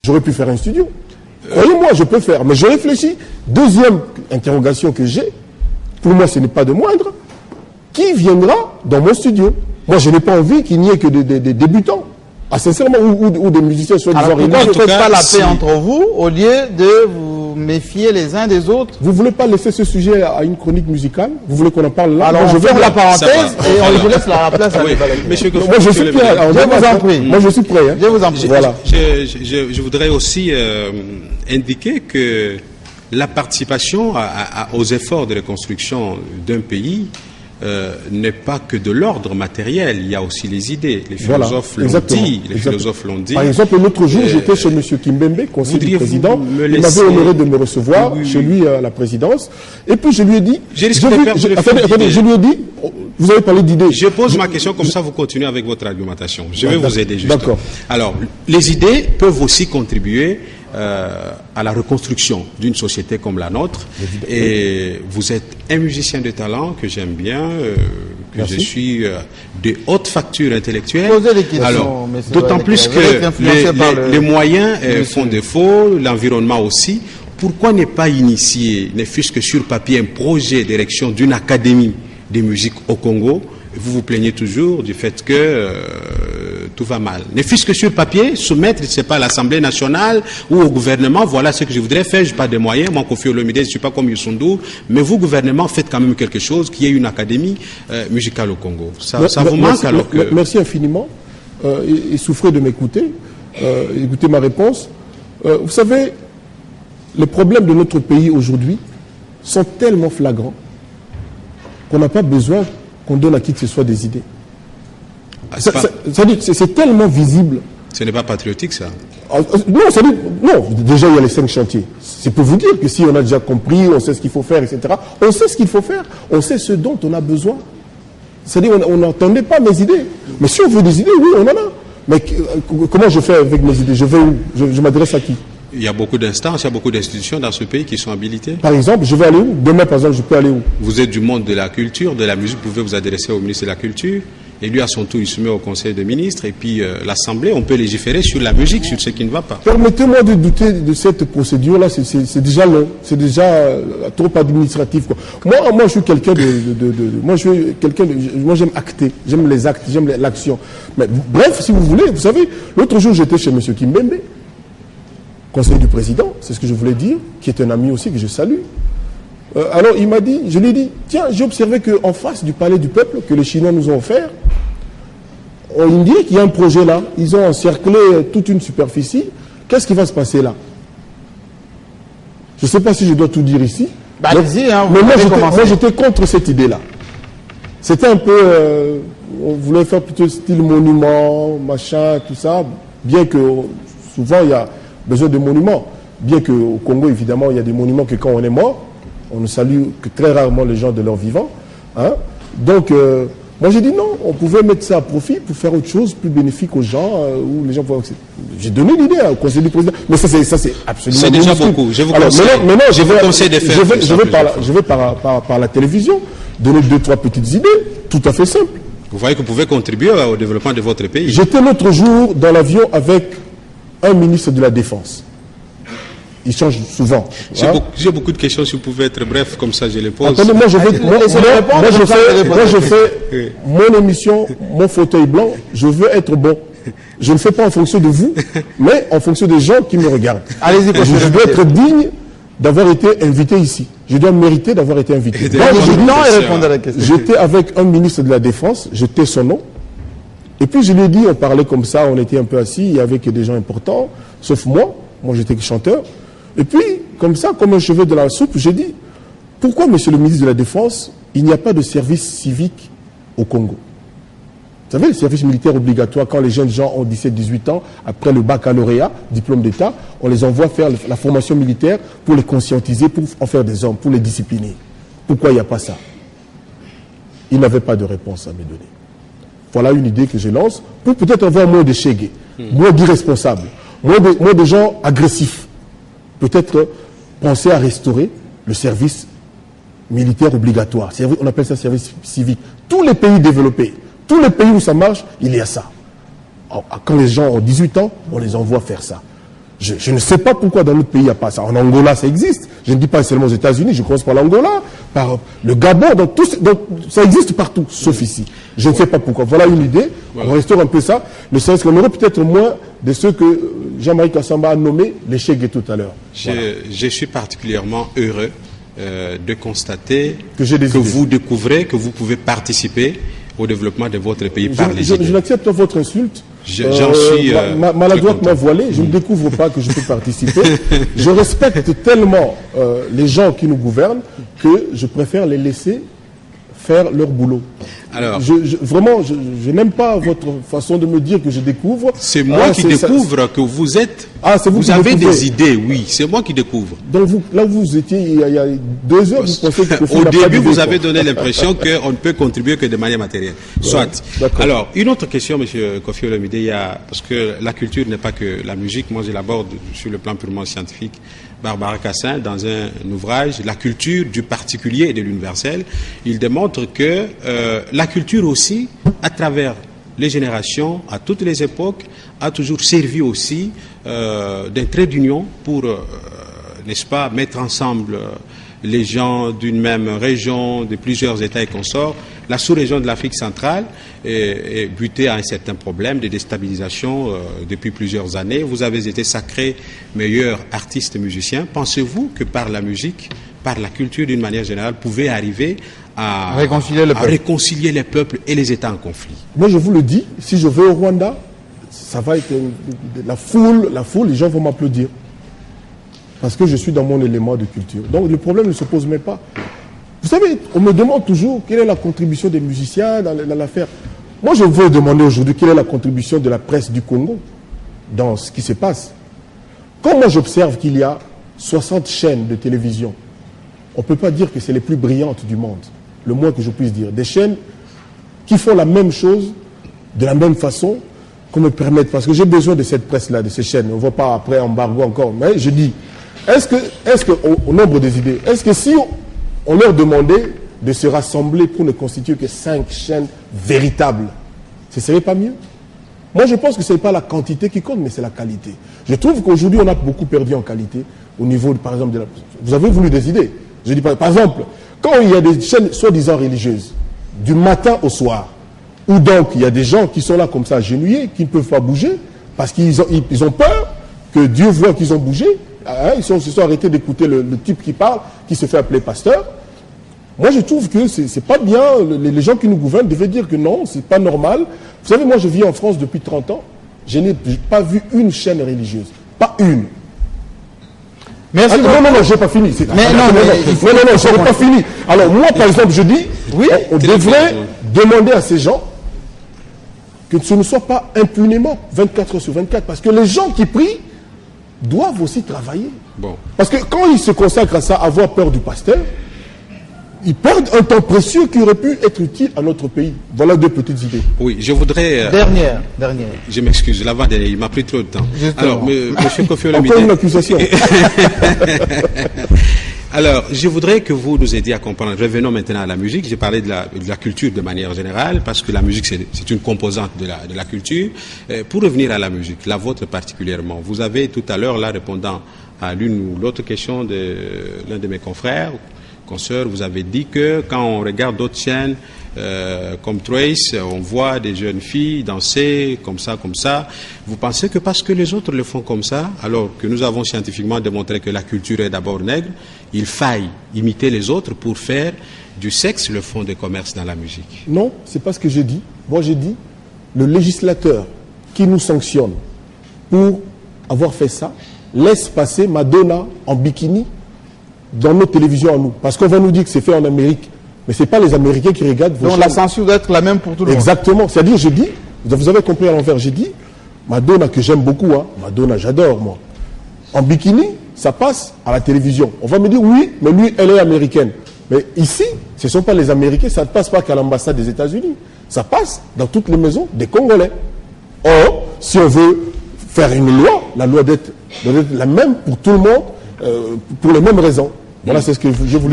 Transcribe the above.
J'aurais pu faire un studio. Croyez-moi, je peux faire, mais je réfléchis. Deuxième interrogation que j'ai, pour moi ce n'est pas de moindre, qui viendra dans mon studio? Moi je n'ai pas envie qu'il n'y ait que des débutants. Ah, sincèrement, ou des musiciens soi-disant. Alors pourquoi vous ne faites pas la paix entre vous au lieu de vous méfier les uns des autres? Vous ne voulez pas laisser ce sujet à une chronique musicale? Vous voulez qu'on en parle là? Alors moi, je ferme la parenthèse et on vous laisse la place à oui. Monsieur moi je suis prêt. Je vous en prie. Moi je suis prêt. Hein. Je vous en prie. Voilà. Je voudrais aussi indiquer que la participation aux efforts de reconstruction d'un pays n'est pas que de l'ordre matériel, il y a aussi les idées. Les philosophes l'ont dit. Les philosophes l'ont dit. Par exemple, l'autre jour, j'étais chez M. Kimbembe, conseiller du président. Il m'avait honoré de me recevoir chez lui à la présidence. Et puis je lui ai dit... Attendez, je lui ai dit, vous avez parlé d'idées. Je pose ma question, comme ça vous continuez avec votre argumentation. Je vais vous aider justement. D'accord. Alors, les idées peuvent aussi contribuer à la reconstruction d'une société comme la nôtre. Et vous êtes un musicien de talent que j'aime bien, que Merci. je suis de haute facture intellectuelle. Posez des questions. Alors, d'autant plus que les moyens font défaut, l'environnement aussi. Pourquoi ne pas initier, ne fût-ce que sur papier, un projet d'érection d'une académie de musique au Congo? Vous vous plaignez toujours du fait que tout va mal. Ne fût-ce que sur papier, soumettre, je ne sais pas, à l'Assemblée nationale ou au gouvernement, voilà ce que je voudrais faire, je n'ai pas de moyens, moi, Kofi Olomide, je ne suis pas comme Youssou N'Dour, mais vous, gouvernement, faites quand même quelque chose, qui ait une académie musicale au Congo. Ça vous manque alors que... Merci infiniment et souffrez de m'écouter, écoutez ma réponse. Vous savez, les problèmes de notre pays aujourd'hui sont tellement flagrants qu'on n'a pas besoin qu'on donne à qui que ce soit des idées. C'est tellement visible. Ce n'est pas patriotique, ça. Non, déjà il y a les 5 chantiers. C'est pour vous dire que si on a déjà compris, on sait ce qu'il faut faire, etc. On sait ce qu'il faut faire, on sait ce dont on a besoin. C'est-à-dire on n'entendait pas mes idées. Mais si on veut des idées, oui, on en a. Mais comment je fais avec mes idées? Je vais où? Je m'adresse à qui? Il y a beaucoup d'instances, il y a beaucoup d'institutions dans ce pays qui sont habilitées. Par exemple, je vais aller où? Demain, par exemple, je peux aller où? Vous êtes du monde de la culture, de la musique, vous pouvez vous adresser au ministre de la Culture. Et lui, à son tour, il se met au Conseil des ministres. Et puis, l'Assemblée, on peut légiférer sur la musique, sur ce qui ne va pas. Permettez-moi de douter de cette procédure-là. C'est déjà long. C'est déjà trop administratif, quoi. Moi, je suis quelqu'un moi, j'aime acter. J'aime les actes, j'aime l'action. Mais bref, si vous voulez, vous savez, l'autre jour, j'étais chez M. Kimbembe, conseiller du président, c'est ce que je voulais dire, qui est un ami aussi que je salue. Alors il m'a dit, je lui ai dit, tiens, j'ai observé qu'en face du palais du peuple que les Chinois nous ont offert, on me dit qu'il y a un projet là, ils ont encerclé toute une superficie. Qu'est-ce qui va se passer là? Je ne sais pas si je dois tout dire ici. Bah, allez-y, hein, mais moi j'étais contre cette idée-là. C'était un peu, on voulait faire plutôt style monument, machin, tout ça, bien que souvent il y a besoin de monuments. Bien qu'au Congo, évidemment, il y a des monuments que quand on est mort, on ne salue que très rarement les gens de leur vivant. Hein? Donc, moi j'ai dit non, on pouvait mettre ça à profit pour faire autre chose plus bénéfique aux gens, où les gens pouvaient... J'ai donné l'idée au conseil du président, mais ça c'est absolument... C'est déjà beaucoup, je vous conseille. Maintenant, je vous conseille de faire je vais par la télévision donner 2-3 petites idées, tout à fait simples. Vous voyez que vous pouvez contribuer au développement de votre pays. J'étais l'autre jour dans l'avion avec un ministre de la Défense. Il change souvent. J'ai beaucoup de questions, si vous pouvez être bref, comme ça je les pose. Attendez, moi je fais mon émission, mon fauteuil blanc, je veux être bon. Je ne fais pas en fonction de vous, mais en fonction des gens qui me regardent. Allez-y, je dois être digne d'avoir été invité ici. Je dois mériter d'avoir été invité. J'étais avec un ministre de la Défense, je tais son nom. Et puis je lui ai dit, on parlait comme ça, on était un peu assis, il y avait que des gens importants, sauf moi j'étais chanteur. Et puis, comme ça, comme un cheveu de la soupe, j'ai dit, pourquoi, monsieur le ministre de la Défense, il n'y a pas de service civique au Congo? Vous savez, le service militaire obligatoire, quand les jeunes gens ont 17-18 ans, après le baccalauréat, diplôme d'État, on les envoie faire la formation militaire pour les conscientiser, pour en faire des hommes, pour les discipliner. Pourquoi il n'y a pas ça? Il n'avait pas de réponse à me donner. Voilà une idée que je lance pour peut-être avoir moins de chégués, moins d'irresponsables, moins de gens agressifs. Peut-être penser à restaurer le service militaire obligatoire. On appelle ça service civique. Tous les pays développés, tous les pays où ça marche, il y a ça. Quand les gens ont 18 ans, on les envoie faire ça. Je ne sais pas pourquoi dans notre pays il n'y a pas ça. En Angola, ça existe. Je ne dis pas seulement aux États-Unis, je commence par l'Angola, par le Gabon, ça existe partout, sauf ici. Je ne sais pas pourquoi. Voilà une idée. Voilà. On restaure un peu ça. Le sens qu'on aurait peut-être moins de ceux que Jean-Marie Kassamba a nommé les Chegué tout à l'heure. Je suis particulièrement heureux de constater que vous découvrez que vous pouvez participer au développement de votre pays par les idées. Je n'accepte pas votre insulte. J'en suis maladroitement voilé, je ne découvre pas que je peux participer. Je respecte tellement les gens qui nous gouvernent que je préfère les laisser faire leur boulot. Alors, vraiment, je n'aime pas votre façon de me dire que je découvre. C'est moi qui découvre que vous êtes... vous avez des idées, oui, c'est moi qui découvre. Donc là où vous étiez il y a 2 heures, vous pensez que... Au début, vous avez donné l'impression qu'on ne peut contribuer que de manière matérielle. Soit. Alors, une autre question, M. Kofi Olomide, parce que la culture n'est pas que la musique, moi je l'aborde sur le plan purement scientifique. Barbara Cassin, dans un ouvrage, La culture du particulier et de l'universel, il démontre que la culture aussi, à travers les générations, à toutes les époques, a toujours servi aussi d'un trait d'union pour, n'est-ce pas, mettre ensemble les gens d'une même région, de plusieurs États et consorts. La sous-région de l'Afrique centrale est butée à un certain problème de déstabilisation depuis plusieurs années. Vous avez été sacré meilleur artiste musicien. Pensez-vous que par la musique, par la culture d'une manière générale, pouvez arriver à réconcilier les peuples et les États en conflit? Moi, je vous le dis, si je vais au Rwanda, ça va être la foule, les gens vont m'applaudir. Parce que je suis dans mon élément de culture. Donc le problème ne se pose même pas. Vous savez, on me demande toujours quelle est la contribution des musiciens dans l'affaire. Moi, je veux demander aujourd'hui quelle est la contribution de la presse du Congo dans ce qui se passe. Quand moi j'observe qu'il y a 60 chaînes de télévision, on ne peut pas dire que c'est les plus brillantes du monde. Le moins que je puisse dire. Des chaînes qui font la même chose, de la même façon, qu'on me permette. Parce que j'ai besoin de cette presse-là, de ces chaînes. On ne va pas après embargo encore. Mais je dis, est-ce que au nombre des idées, est-ce que si on leur demandait de se rassembler pour ne constituer que 5 chaînes véritables, ce ne serait pas mieux? Moi, je pense que ce n'est pas la quantité qui compte, mais c'est la qualité. Je trouve qu'aujourd'hui, on a beaucoup perdu en qualité au niveau, par exemple, de la... Vous avez voulu des idées. Je dis par exemple, quand il y a des chaînes soi-disant religieuses, du matin au soir, où donc il y a des gens qui sont là comme ça, agenouillés, qui ne peuvent pas bouger, parce qu'ils ont peur que Dieu voit qu'ils ont bougé. Ils se sont arrêtés d'écouter le type qui parle, qui se fait appeler pasteur. Moi, je trouve que c'est pas bien. Les gens qui nous gouvernent devaient dire que non, c'est pas normal. Vous savez, moi, je vis en France depuis 30 ans. Je n'ai pas vu une chaîne religieuse. Pas une. Merci. Non, j'ai pas fini. Non, j'ai pas fini. Alors, moi, par exemple, je dis, oui, on devrait demander à ces gens que ce ne soit pas impunément 24 heures sur 24. Parce que les gens qui prient doivent aussi travailler. Bon. Parce que quand ils se consacrent à ça, avoir peur du pasteur, ils perdent un temps précieux qui aurait pu être utile à notre pays. Voilà 2 petites idées. Oui, je voudrais... Dernière. Je m'excuse, l'avant-dernière, il m'a pris trop de temps. Justement. Alors, M. Kofi Olomide... Encore une accusation. Alors, je voudrais que vous nous aidiez à comprendre. Revenons maintenant à la musique. J'ai parlé de la culture de manière générale, parce que la musique, c'est une composante de la culture. Pour revenir à la musique, la vôtre particulièrement, vous avez tout à l'heure, là, répondant à l'une ou l'autre question de l'un de mes confrères, consoeurs, vous avez dit que quand on regarde d'autres chaînes comme Trace, on voit des jeunes filles danser comme ça. Vous pensez que parce que les autres le font comme ça, alors que nous avons scientifiquement démontré que la culture est d'abord nègre, il faille imiter les autres pour faire du sexe le fond de commerce dans la musique? Non, c'est pas ce que j'ai dit. Moi, j'ai dit, le législateur qui nous sanctionne pour avoir fait ça, laisse passer Madonna en bikini dans nos télévisions à nous. Parce qu'on va nous dire que c'est fait en Amérique. Mais ce n'est pas les Américains qui regardent vos chaînes. Donc la censure doit être la même pour tout le monde. Exactement. C'est-à-dire, je dis, vous avez compris à l'envers, j'ai dit, Madonna, que j'aime beaucoup, hein, Madonna, j'adore, moi. En bikini, ça passe à la télévision. On va me dire, oui, mais lui, elle est américaine. Mais ici, ce ne sont pas les Américains, ça ne passe pas qu'à l'ambassade des États-Unis. Ça passe dans toutes les maisons des Congolais. Or, si on veut faire une loi, la loi doit être la même pour tout le monde, pour les mêmes raisons. Voilà, c'est ce que je voulais.